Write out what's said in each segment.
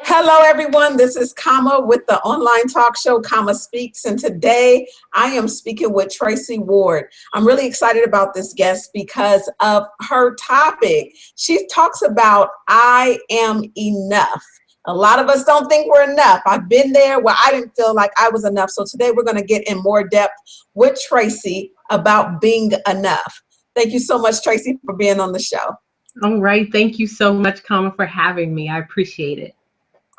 Hello, everyone. This is Kama with the online talk show Kama Speaks. And today I am speaking with Traci Ward. I'm really excited about this guest because of her topic. She talks about I am enough. A lot of us don't think we're enough. I've been there where I didn't feel like I was enough. So today we're going to get in more depth with Traci about being enough. Thank you so much, Traci, for being on the show. All right. Thank you so much, Kama, for having me. I appreciate it.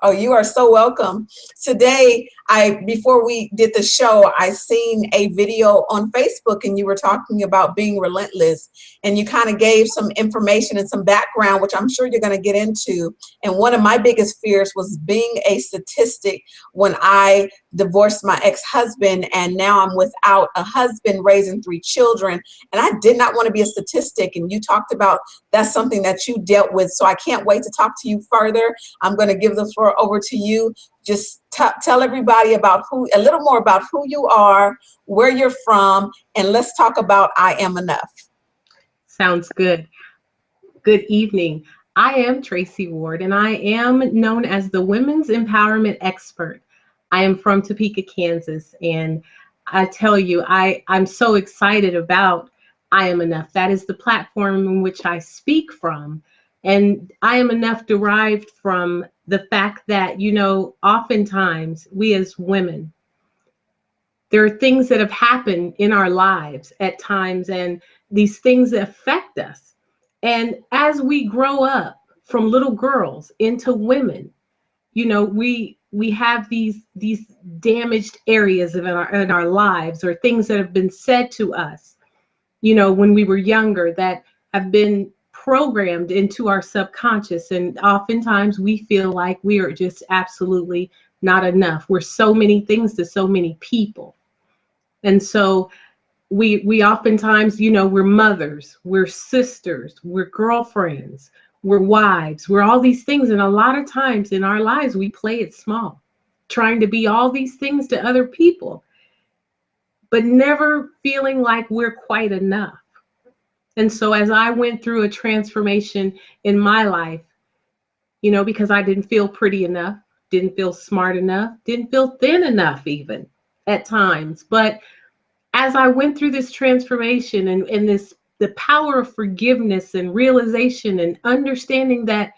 Oh, you are so welcome. Today, before we did the show, I seen a video on Facebook and you were talking about being relentless, and you kind of gave some information and some background, which I'm sure you're going to get into. And one of my biggest fears was being a statistic when I divorced my ex-husband, and now I'm without a husband raising 3 children, and I did not want to be a statistic. And you talked about that's something that you dealt with. So I can't wait to talk to you further. I'm going to give the floor over to you. Just tell everybody about a little more about who you are, where you're from, and let's talk about I Am Enough. Sounds good. Good evening. I am Traci Ward, and I am known as the Women's Empowerment Expert. I am from Topeka, Kansas, and I tell you, I'm so excited about I Am Enough. That is the platform in which I speak from. And I Am Enough derived from the fact that, oftentimes we as women, there are things that have happened in our lives at times, and these things affect us. And as we grow up from little girls into women, we have these damaged areas in our lives, or things that have been said to us, when we were younger, that have been programmed into our subconscious. And oftentimes we feel like we are just absolutely not enough. We're so many things to so many people. And so we oftentimes, we're mothers, we're sisters, we're girlfriends, we're wives, we're all these things. And a lot of times in our lives, we play it small, trying to be all these things to other people, but never feeling like we're quite enough. And so as I went through a transformation in my life, because I didn't feel pretty enough, didn't feel smart enough, didn't feel thin enough even at times. But as I went through this transformation and the power of forgiveness and realization and understanding that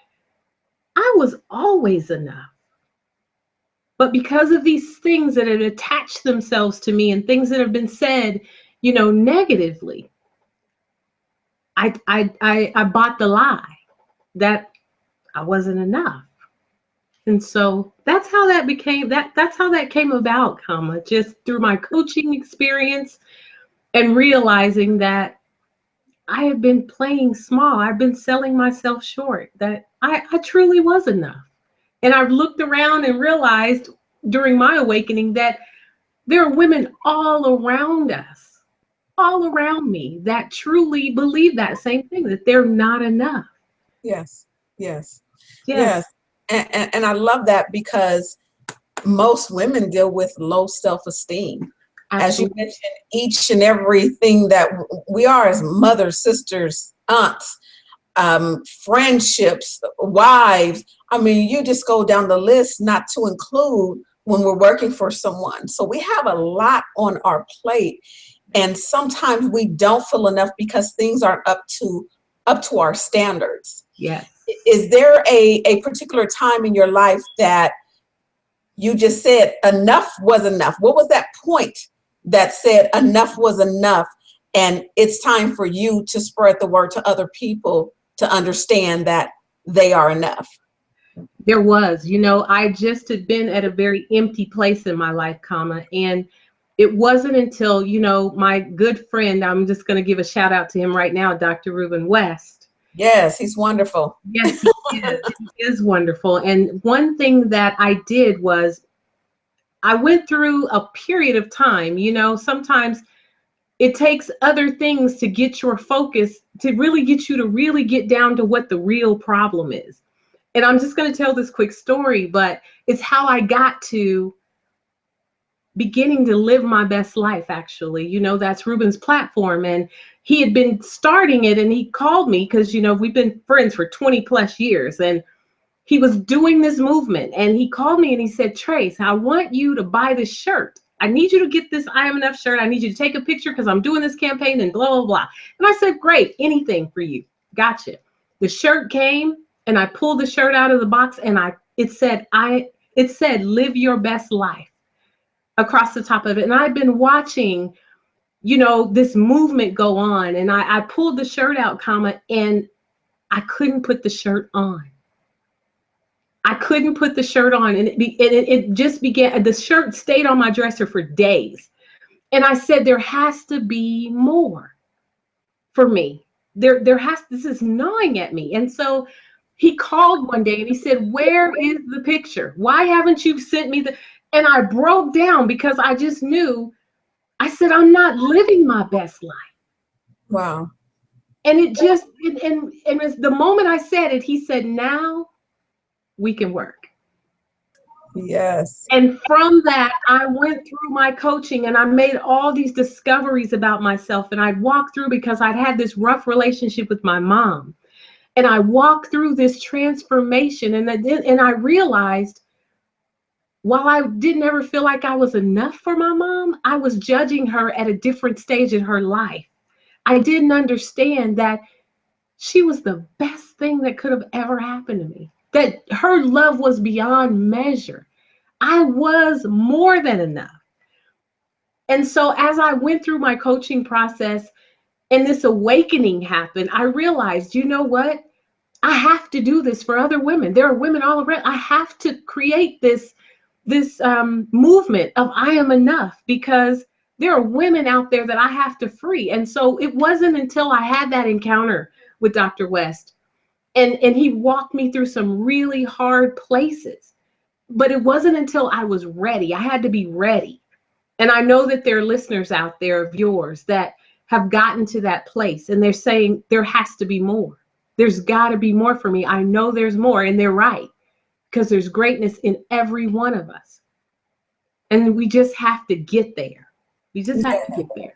I was always enough. But because of these things that had attached themselves to me and things that have been said, negatively, I bought the lie that I wasn't enough. And so that's how that became, that's how that came about, Kama, just through my coaching experience and realizing that I had been playing small. I've been selling myself short, that I truly was enough. And I've looked around and realized during my awakening that there are women all around us, all around me, that truly believe that same thing, that they're not enough. Yes, yes, yes. And I love that because most women deal with low self-esteem. As you mentioned, each and everything that we are as mothers, sisters, aunts, friendships, wives. I mean, you just go down the list, not to include when we're working for someone. So we have a lot on our plate. And sometimes we don't feel enough because things aren't up to our standards. Yes. Is there a particular time in your life that you just said enough was enough? What was that point that said enough was enough, and it's time for you to spread the word to other people to understand that they are enough? There was, I just had been at a very empty place in my life, Kama, and it wasn't until, my good friend, I'm just going to give a shout out to him right now, Dr. Ruben West. Yes, he's wonderful. Yes, he is. He is wonderful. And one thing that I did was I went through a period of time, sometimes it takes other things to get your focus, to really get you to really get down to what the real problem is. And I'm just going to tell this quick story, but it's how I got to beginning to live my best life, actually. That's Ruben's platform. And he had been starting it, and he called me because, we've been friends for 20 plus years. And he was doing this movement, and he called me and he said, Trace, I want you to buy this shirt. I need you to get this I Am Enough shirt. I need you to take a picture because I'm doing this campaign and blah, blah, blah. And I said, great, anything for you. Gotcha. The shirt came, and I pulled the shirt out of the box, and it said, live your best life across the top of it. And I've been watching, this movement go on, and I pulled the shirt out, and I couldn't put the shirt on. I couldn't put the shirt on, and it just began. The shirt stayed on my dresser for days. And I said, there has to be more for me. This is gnawing at me. And so he called one day and he said, where is the picture? Why haven't you sent me and I broke down because I just knew. I said, I'm not living my best life. Wow. And it just, and the moment I said it, he said, now we can work. Yes. And from that, I went through my coaching and I made all these discoveries about myself. And I'd walk through, because I'd had this rough relationship with my mom. And I walked through this transformation, and I realized, while I didn't ever feel like I was enough for my mom, I was judging her at a different stage in her life. I didn't understand that she was the best thing that could have ever happened to me, that her love was beyond measure. I was more than enough. And so as I went through my coaching process and this awakening happened, I realized, you know what? I have to do this for other women. There are women all around. I have to create this movement of I am enough, because there are women out there that I have to free. And so it wasn't until I had that encounter with Dr. West, and he walked me through some really hard places, but it wasn't until I was ready. I had to be ready. And I know that there are listeners out there of yours that have gotten to that place, and they're saying there has to be more. There's got to be more for me. I know there's more, and they're right, because there's greatness in every one of us. And we just have to get there. We just have to get there.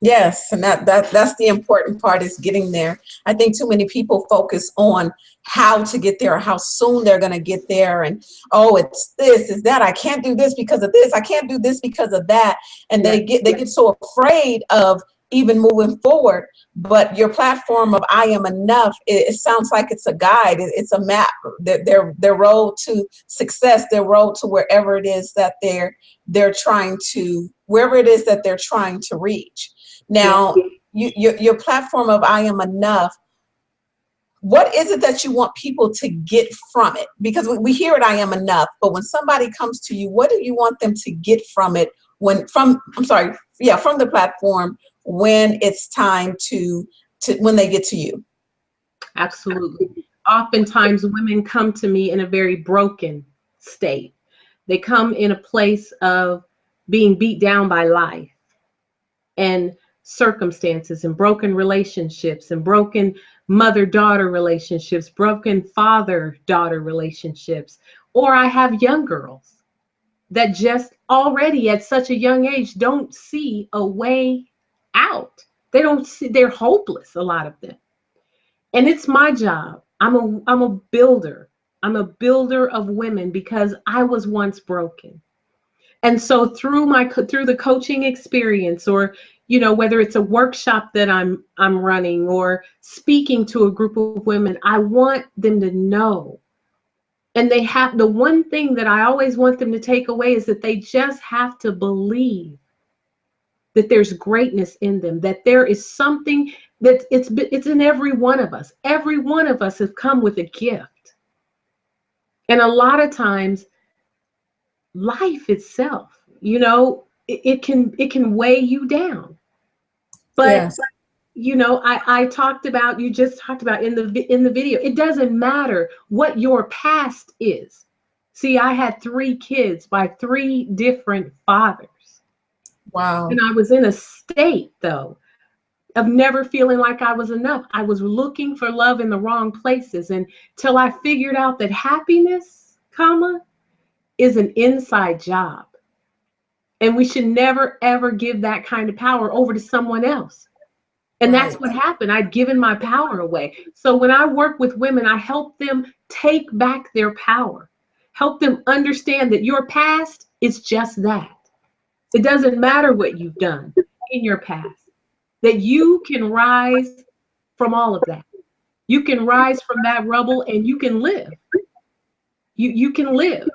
Yes, and that's the important part, is getting there. I think too many people focus on how to get there, or how soon they're going to get there, and oh, it's this, it's that. I can't do this because of this. I can't do this because of that, and they get so afraid of even moving forward. But your platform of I Am Enough, it sounds like it's a guide. It's a map. Their road to success, their road to wherever it is that they're trying to, wherever it is that they're trying to reach. Now, your platform of I Am Enough, what is it that you want people to get from it? Because we hear it, I am enough, but when somebody comes to you, what do you want them to get from it from the platform when it's time to when they get to you? Absolutely. Oftentimes women come to me in a very broken state. They come in a place of being beat down by life and circumstances, and broken relationships, and broken mother-daughter relationships, broken father-daughter relationships. Or I have young girls that just already at such a young age don't see a way out. They're hopeless, a lot of them. And it's my job. I'm a builder. I'm a builder of women, because I was once broken. And so through the coaching experience, or whether it's a workshop that I'm running, or speaking to a group of women, I want them to know. And they have, the one thing that I always want them to take away is that they just have to believe that there's greatness in them, that there is something that it's in every one of us. Every one of us has come with a gift. And a lot of times life itself, it can weigh you down. But I talked about, you just talked about in the video, it doesn't matter what your past is. See, I had 3 kids by 3 different fathers. Wow. And I was in a state, though, of never feeling like I was enough. I was looking for love in the wrong places, until I figured out that happiness, is an inside job. And we should never, ever give that kind of power over to someone else. And that's Right. what happened. I'd given my power away. So when I work with women, I help them take back their power, help them understand that your past is just that. It doesn't matter what you've done in your past, that you can rise from all of that. You can rise from that rubble and you can live. You can live.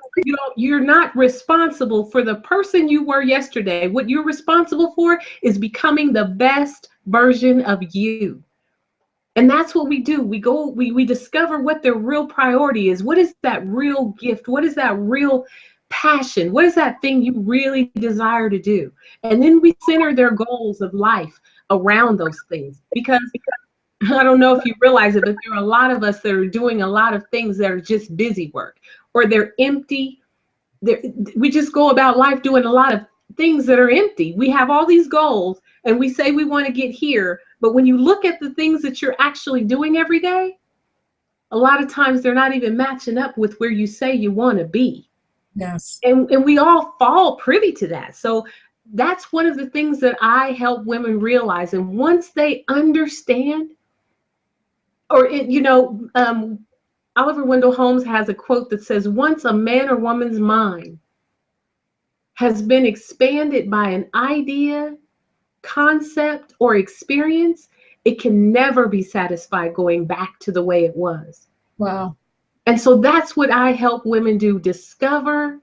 You're not responsible for the person you were yesterday. What you're responsible for is becoming the best version of you. And that's what we do. We discover what their real priority is. What is that real gift? What is that real passion? What is that thing you really desire to do? And then we center their goals of life around those things. Because I don't know if you realize it, but there are a lot of us that are doing a lot of things that are just busy work, or they're empty. We just go about life doing a lot of things that are empty. We have all these goals and we say we want to get here, but when you look at the things that you're actually doing every day, a lot of times they're not even matching up with where you say you want to be. Yes. And we all fall privy to that. So that's one of the things that I help women realize. And once they understand, Oliver Wendell Holmes has a quote that says, once a man or woman's mind has been expanded by an idea, concept, or experience, it can never be satisfied going back to the way it was. Wow. And so that's what I help women do, discover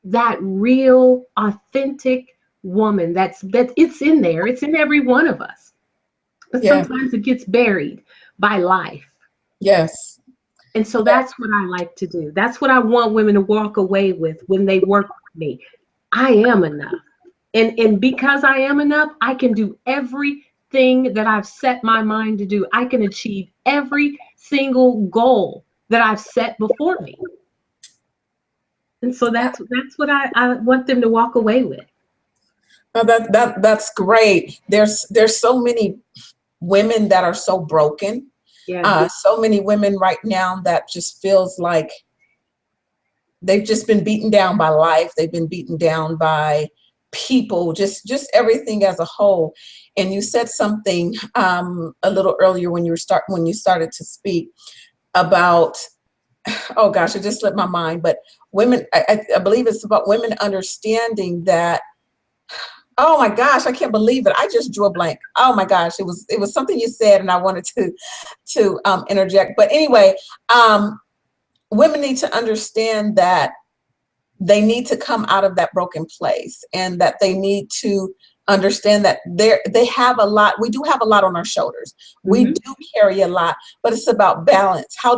that real, authentic woman. That it's in there. It's in every one of us. But Yeah. sometimes it gets buried by life. Yes. And so that's what I like to do. That's what I want women to walk away with when they work with me. I am enough. And because I am enough, I can do everything that I've set my mind to do. I can achieve every single goal that I've set before me. And so that's what I want them to walk away with. Oh, that's great. There's so many women that are so broken. Yeah. So many women right now that just feels like they've just been beaten down by life. They've been beaten down by people, just everything as a whole. And you said something a little earlier when you started to speak about, oh gosh, it just slipped my mind, but women, I believe it's about women understanding that, oh my gosh, I can't believe it. I just drew a blank. Oh my gosh, it was something you said and I wanted to interject. But anyway, women need to understand that they need to come out of that broken place, and that they need to understand that they have a lot. We do have a lot on our shoulders. We do carry a lot, but it's about balance. How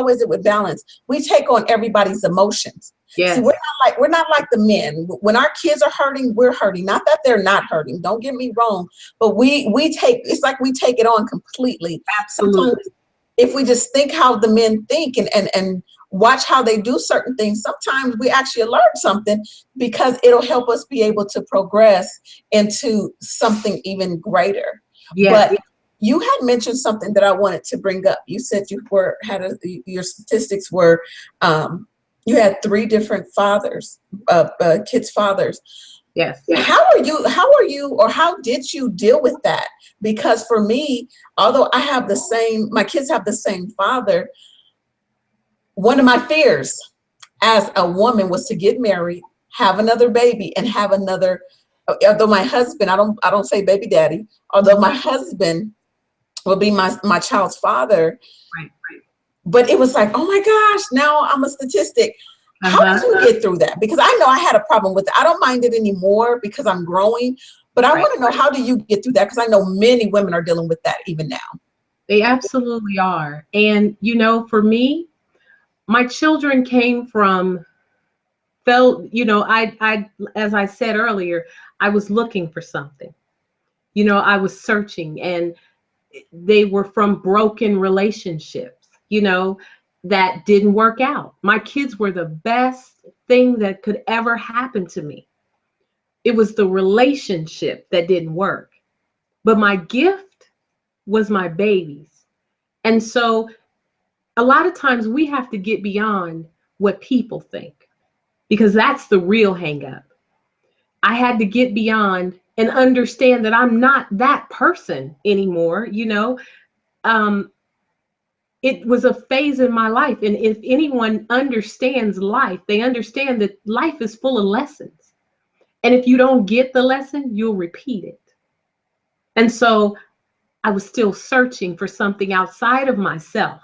is it with balance? We take on everybody's emotions. Yes. See, we're not like the men. When our kids are hurting, we're hurting. Not that they're not hurting. Don't get me wrong, but it's like we take it on completely. Absolutely. Sometimes if we just think how the men think and watch how they do certain things, sometimes we actually learn something, because it'll help us be able to progress into something even greater. Yes. But you had mentioned something that I wanted to bring up. You said your statistics were, you had 3 different fathers, kids' fathers. Yes. How did you deal with that? Because for me, although my kids have the same father, one of my fears as a woman was to get married, have another baby, and have another, although my husband, I don't say baby daddy, although my husband will be my child's father. Right. But it was like, oh my gosh, now I'm a statistic. How did you get through that? Because I know I had a problem with it. I don't mind it anymore because I'm growing, but I want to know, how do you get through that? Because I know many women are dealing with that even now. They absolutely are. And, for me, my children came from, I as I said earlier, I was looking for something. I was searching, and they were from broken relationships, that didn't work out. My kids were the best thing that could ever happen to me. It was the relationship that didn't work. But my gift was my babies. And so a lot of times we have to get beyond what people think, because that's the real hang up. I had to get beyond and understand that I'm not that person anymore. You know, it was a phase in my life. And if anyone understands life, they understand that life is full of lessons. And if you don't get the lesson, you'll repeat it. And so I was still searching for something outside of myself.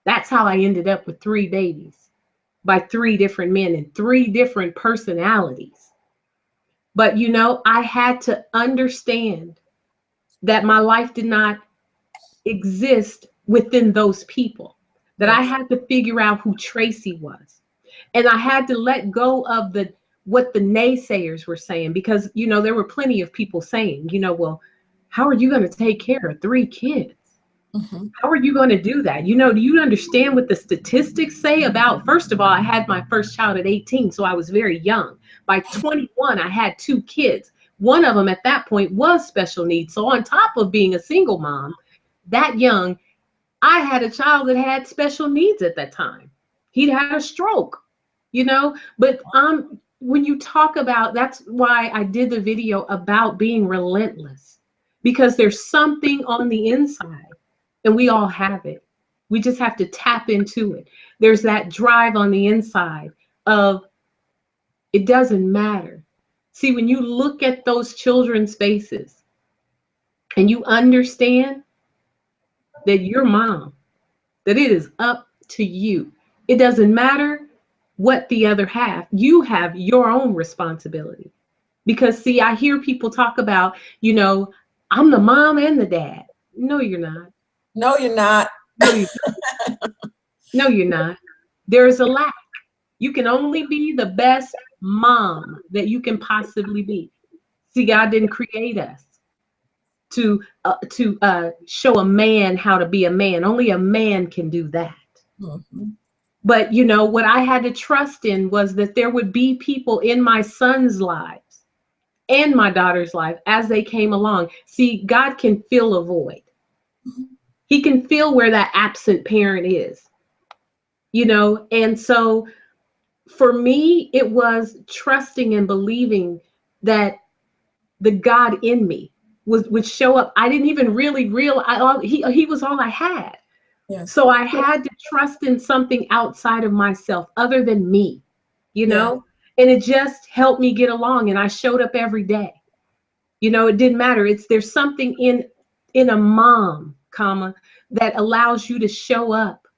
That's how I ended up with 3 babies by 3 different men and 3 different personalities. But, you know, I had to understand that my life did not exist within those people, that I had to figure out who Traci was. And I had to let go of what the naysayers were saying, because, you know, there were plenty of people saying, you know, well, how are you going to take care of 3 kids? Mm-hmm. How are you going to do that? You know, do you understand what the statistics say about, first of all, I had my first child at 18, so I was very young. By 21, I had 2 kids. One of them at that point was special needs. So on top of being a single mom that young, I had a child that had special needs at that time. He'd had a stroke, you know, but when you talk about, that's why I did the video about being relentless, because there's something on the inside. And we all have it. We just have to tap into it. There's that drive on the inside of, it doesn't matter. See, when you look at those children's faces and you understand that you're mom, that it is up to you. It doesn't matter what the other have. You have your own responsibility. Because see, I hear people talk about, you know, I'm the mom and the dad. No, you're not. No, you're not. No, you're not. No, you're not. There's a lack. You can only be the best mom that you can possibly be. See, God didn't create us to show a man how to be a man. Only a man can do that. Mm-hmm. But, you know, what I had to trust in was that there would be people in my son's lives and my daughter's life as they came along. See, God can fill a void. He can feel where that absent parent is, you know? And so for me, it was trusting and believing that the God in me would show up. I didn't even really realize he was all I had. Yes. So I had to trust in something outside of myself, other than me, you know? And it just helped me get along. And I showed up every day. You know, it didn't matter. There's something in a mom, that allows you to show up.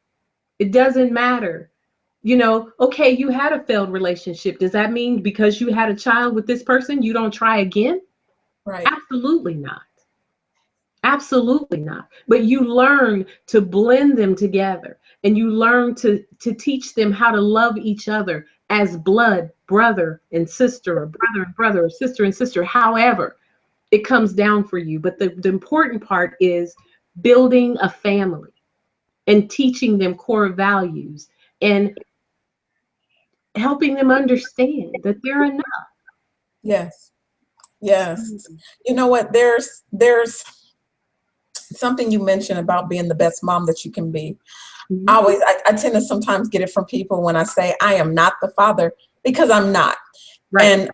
It doesn't matter. You know, okay, you had a failed relationship. Does that mean because you had a child with this person, you don't try again? Right. Absolutely not. Absolutely not. But you learn to blend them together, and you learn to teach them how to love each other as blood, brother and sister, or brother and brother, or sister and sister, however it comes down for you. But the important part is building a family and teaching them core values and helping them understand that they're enough. Yes. Yes. You know what? There's something you mentioned about being the best mom that you can be. Mm-hmm. I tend to sometimes get it from people when I say I am not the father, because I'm not. Right. And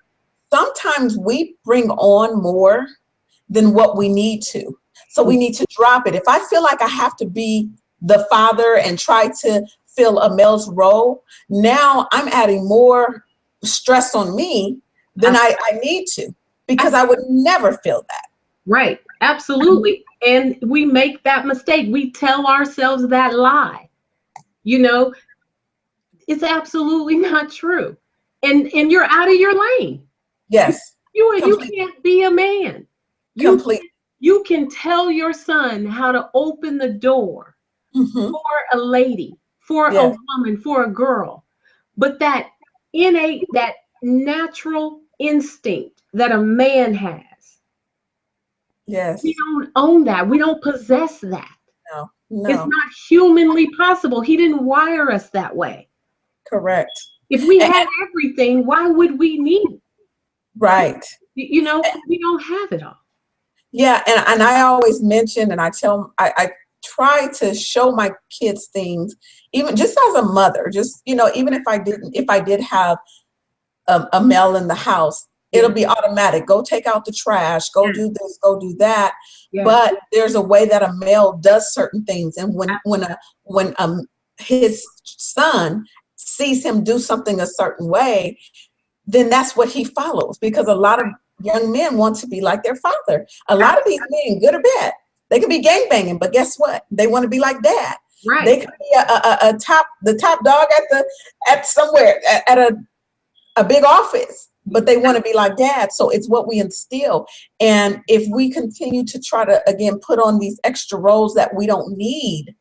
sometimes we bring on more than what we need to. So we need to drop it. If I feel like I have to be the father and try to fill a male's role, now I'm adding more stress on me than I need to, because I would never feel that. Right. Absolutely. And we make that mistake. We tell ourselves that lie. You know, it's absolutely not true. And you're out of your lane. Yes. You can't be a man. Complete. You can tell your son how to open the door for a lady, for a woman, for a girl. But that innate, that natural instinct that a man has, yes, we don't own that. We don't possess that. no, It's not humanly possible. He didn't wire us that way. Correct. If we had everything, why would we need? Right. You know, we don't have it all. Yeah, and I always mention, and I try to show my kids things, even just as a mother, just, you know, even if I did have a male in the house, It'll be automatic. Go take out the trash, go do this, go do that. But there's a way that a male does certain things. And when his son sees him do something a certain way, then that's what he follows, because a lot of young men want to be like their father. A lot of these men, good or bad, they can be gangbanging, but guess what? They want to be like dad. Right. They could be the top dog at somewhere at a big office, but they want to be like dad. So it's what we instill. And if we continue to try to, again, put on these extra roles that we don't need,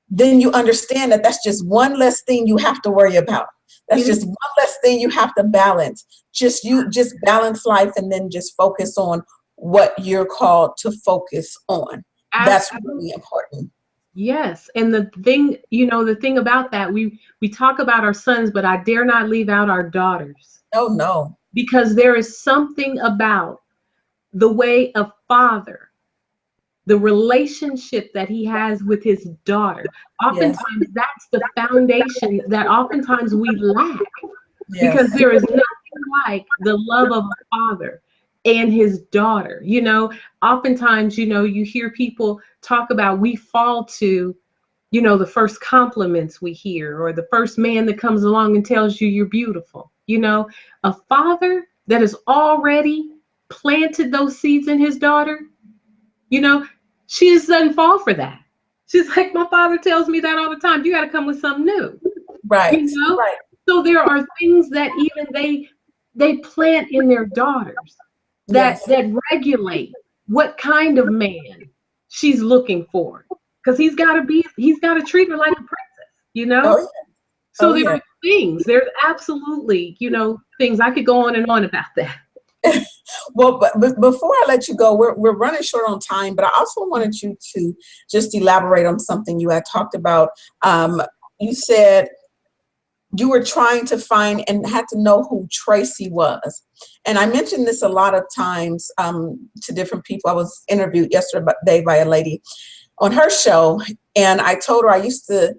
then you understand that that's just one less thing you have to worry about. That's just one less thing you have to balance. Just balance life, and then just focus on what you're called to focus on. Absolutely. That's really important. Yes. And the thing, the thing about that, we talk about our sons, but I dare not leave out our daughters. Oh, no. Because there is something about the way a father, the relationship that he has with his daughter. Oftentimes that's the foundation that oftentimes we lack, because there is nothing like the love of a father and his daughter. Oftentimes, you hear people talk about, we fall to, the first compliments we hear, or the first man that comes along and tells you you're beautiful. A father that has already planted those seeds in his daughter, she just doesn't fall for that. She's like, my father tells me that all the time. You got to come with something new. Right. Right. So there are things that even they plant in their daughters that regulate what kind of man she's looking for. Because he's got to treat her like a princess, Oh, yeah. So there are things, there's absolutely, things. I could go on and on about that. Well, but before I let you go, we're running short on time, but I also wanted you to just elaborate on something you had talked about. You said you were trying to find and had to know who Traci was. And I mentioned this a lot of times to different people. I was interviewed yesterday by a lady on her show, and I told her I used to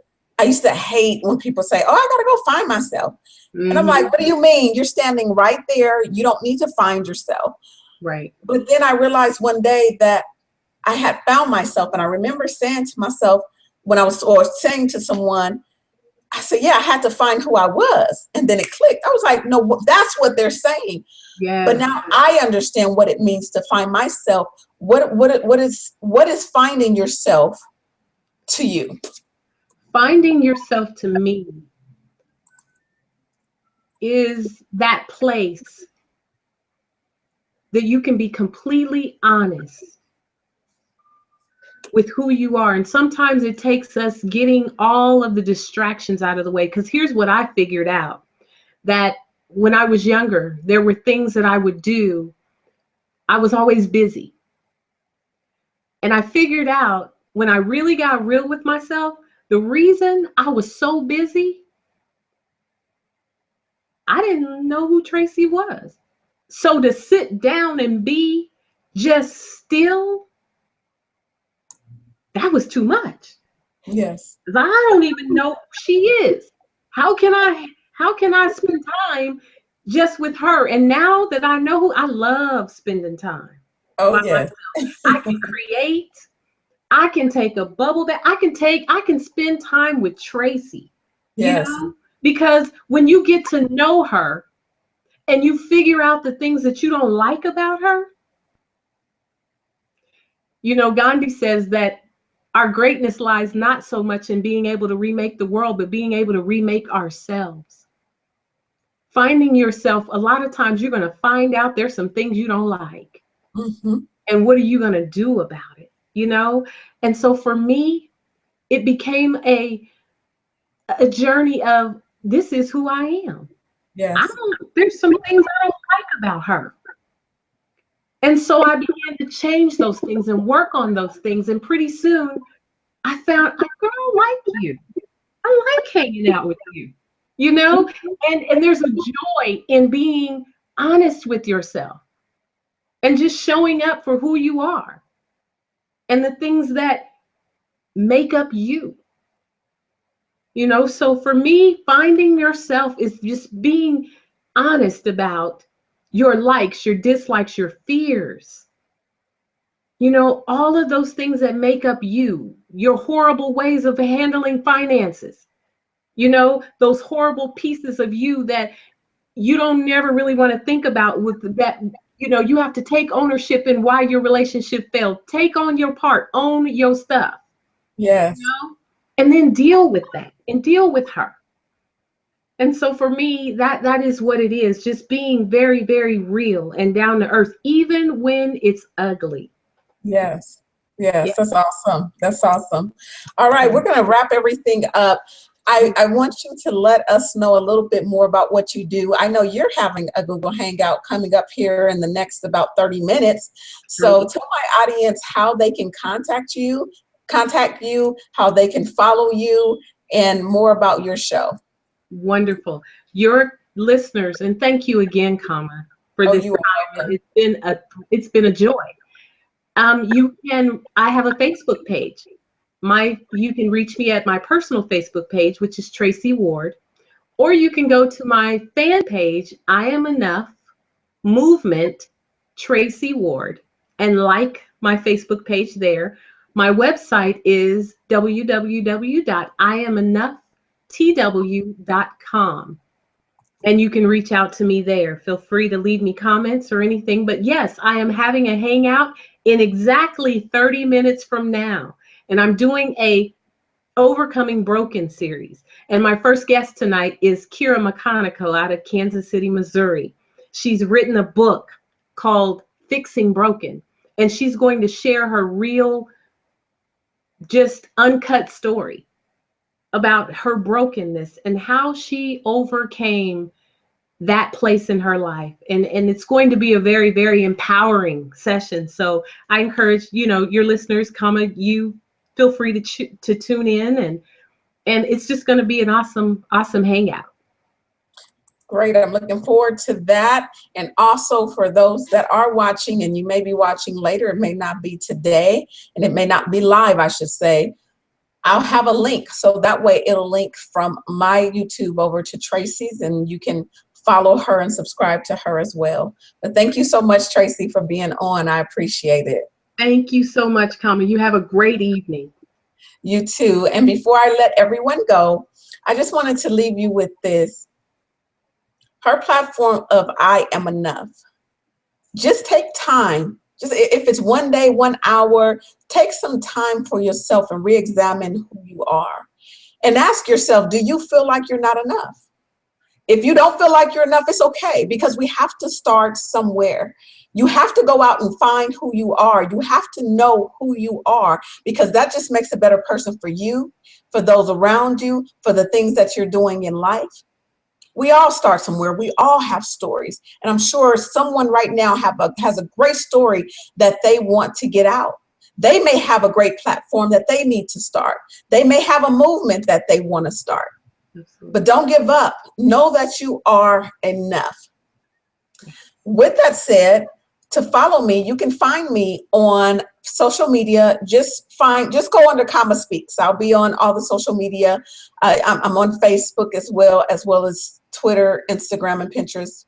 hate when people say, oh, I got to go find myself. And I'm like, what do you mean? You're standing right there. You don't need to find yourself. Right. But then I realized one day that I had found myself. And I remember saying to myself when I was, or saying to someone, I said, yeah, I had to find who I was. And then it clicked. I was like, no, that's what they're saying. Yeah. But now I understand what it means to find myself. What is finding yourself to you? Finding yourself to me is that place that you can be completely honest with who you are. And sometimes it takes us getting all of the distractions out of the way. Because here's what I figured out, that when I was younger, there were things that I would do. I was always busy. And I figured out, when I really got real with myself, the reason I was so busy, I didn't know who Traci was. So to sit down and be just still, that was too much. Yes. I don't even know who she is. How can I spend time just with her? And now that I know who, I love spending time. Oh, yes. I can create. I can take a bubble bath. I can spend time with Traci. Yes. Because when you get to know her and you figure out the things that you don't like about her, Gandhi says that our greatness lies not so much in being able to remake the world, but being able to remake ourselves. Finding yourself, a lot of times you're going to find out there's some things you don't like. Mm-hmm. And what are you going to do about it? And so for me, it became a journey of, this is who I am. Yes. There's some things I don't like about her. And so I began to change those things and work on those things. And pretty soon I found, girl, I like you. I like hanging out with you, and there's a joy in being honest with yourself and just showing up for who you are and the things that make up you. So for me, finding yourself is just being honest about your likes, your dislikes, your fears, you know, all of those things that make up you, your horrible ways of handling finances, you know, those horrible pieces of you that you don't never really want to think about with that, you know, you have to take ownership in why your relationship failed. Take on your part, own your stuff, you Yes. know, and then deal with that and deal with her. And so for me, that is what it is, just being very, very real and down to earth, even when it's ugly. Yes. Yes. Yeah. That's awesome. That's awesome. All right. Yeah. We're going to wrap everything up. I want you to let us know a little bit more about what you do. I know you're having a Google Hangout coming up here in the next about 30 minutes. So tell my audience how they can contact you, how they can follow you, and more about your show. Wonderful. Your listeners, and thank you again, Kama, for Oh, this you are time. welcome. It's been a joy. I have a Facebook page. You can reach me at my personal Facebook page, which is Traci Ward, or you can go to my fan page, I Am Enough Movement Traci Ward, and like my Facebook page there. My website is www.iamenoughtw.com. And you can reach out to me there. Feel free to leave me comments or anything. But yes, I am having a hangout in exactly 30 minutes from now. And I'm doing a Overcoming Broken series. And my first guest tonight is Kira McConico out of Kansas City, Missouri. She's written a book called Fixing Broken. And she's going to share her real, just uncut story about her brokenness and how she overcame that place in her life. And it's going to be a very, very empowering session. So I encourage, you know, your listeners, you feel free to tune in, and it's just going to be an awesome hangout. Great. I'm looking forward to that. And also for those that are watching, and you may be watching later, it may not be today, and it may not be live, I should say. I'll have a link. So that way it'll link from my YouTube over to Traci's, and you can follow her and subscribe to her as well. But thank you so much, Traci, for being on. I appreciate it. Thank you so much, Kama. You have a great evening. You too. And before I let everyone go, I just wanted to leave you with this. Her platform of I Am Enough. Just take time. Just if it's one day, 1 hour, take some time for yourself and re-examine who you are. And ask yourself, do you feel like you're not enough? If you don't feel like you're enough, it's okay, because we have to start somewhere. You have to go out and find who you are. You have to know who you are, because that just makes a better person for you, for those around you, for the things that you're doing in life. We all start somewhere. We all have stories. And I'm sure someone right now has a great story that they want to get out. They may have a great platform that they need to start. They may have a movement that they want to start. Absolutely. But don't give up. Know that you are enough. With that said, to follow me, you can find me on social media. Just go under Kama Speaks. I'll be on all the social media. I'm on Facebook as well as Twitter, Instagram, and Pinterest.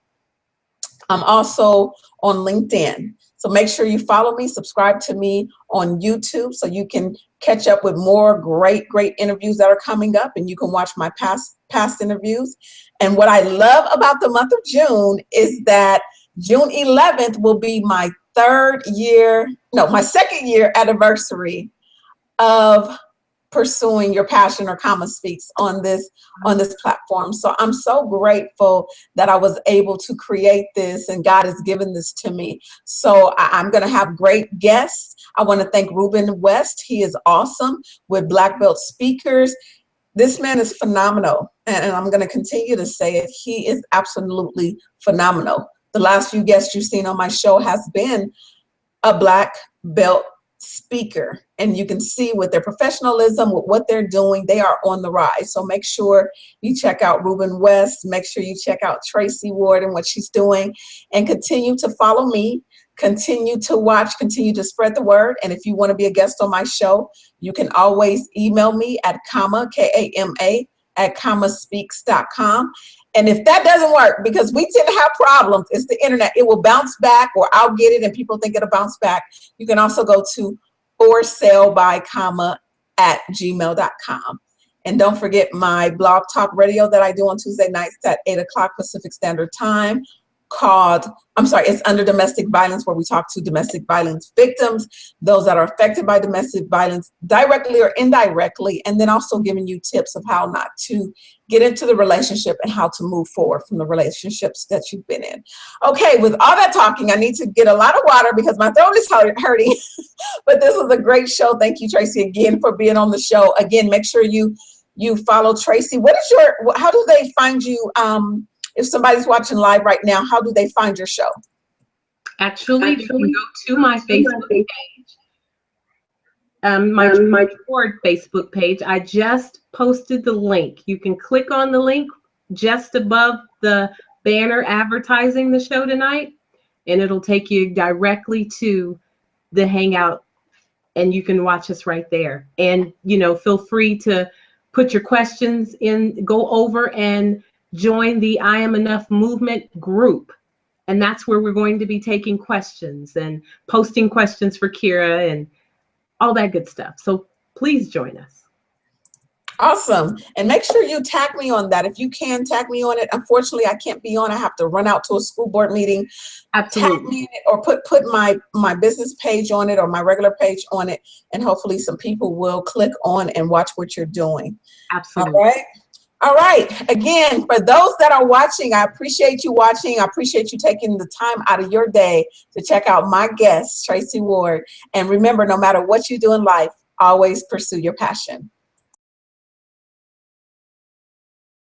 I'm also on LinkedIn. So make sure you follow me, subscribe to me on YouTube so you can catch up with more great interviews that are coming up, and you can watch my past interviews. And what I love about the month of June is that June 11th will be my my second year anniversary of pursuing your passion, or Kama Speaks, on this platform. So I'm so grateful that I was able to create this, and God has given this to me. So I'm going to have great guests. I want to thank Ruben West. He is awesome with Black Belt Speakers. This man is phenomenal, and I'm going to continue to say it. He is absolutely phenomenal. The last few guests you've seen on my show has been a Black Belt speaker, and you can see with their professionalism, with what they're doing, they are on the rise. So make sure you check out Ruben West, make sure you check out Traci Ward and what she's doing, and continue to follow me, continue to watch, continue to spread the word. And if you want to be a guest on my show, you can always email me at Kama, Kama, traci@commaspeaks.com. And if that doesn't work, because we tend to have problems, it's the internet. It will bounce back, or I'll get it and people think it'll bounce back. You can also go to forsalebycomma@gmail.com. And don't forget my blog talk radio that I do on Tuesday nights at 8 o'clock Pacific Standard Time it's under domestic violence, where we talk to domestic violence victims, those that are affected by domestic violence directly or indirectly, and then also giving you tips of how not to get into the relationship and how to move forward from the relationships that you've been in. Okay, with all that talking, I need to get a lot of water because my throat is hurting. But this was a great show. Thank you, Traci, again for being on the show. Again, make sure you follow Traci. How do they find you? If somebody's watching live right now, how do they find your show? Actually, you can go to my Facebook page, my Ward Facebook page. I just posted the link. You can click on the link just above the banner advertising the show tonight, and it'll take you directly to the Hangout, and you can watch us right there. And, feel free to put your questions in, go over and join the I Am Enough movement group. And that's where we're going to be taking questions and posting questions for Kira and all that good stuff. So please join us. Awesome. And make sure you tag me on that. If you can, tag me on it. Unfortunately, I can't be on. I have to run out to a school board meeting. Absolutely. Tag me in it, or put my business page on it, or my regular page on it. And hopefully some people will click on and watch what you're doing. Absolutely. All right. All right. Again, for those that are watching, I appreciate you watching. I appreciate you taking the time out of your day to check out my guest, Traci Ward. And remember, no matter what you do in life, always pursue your passion.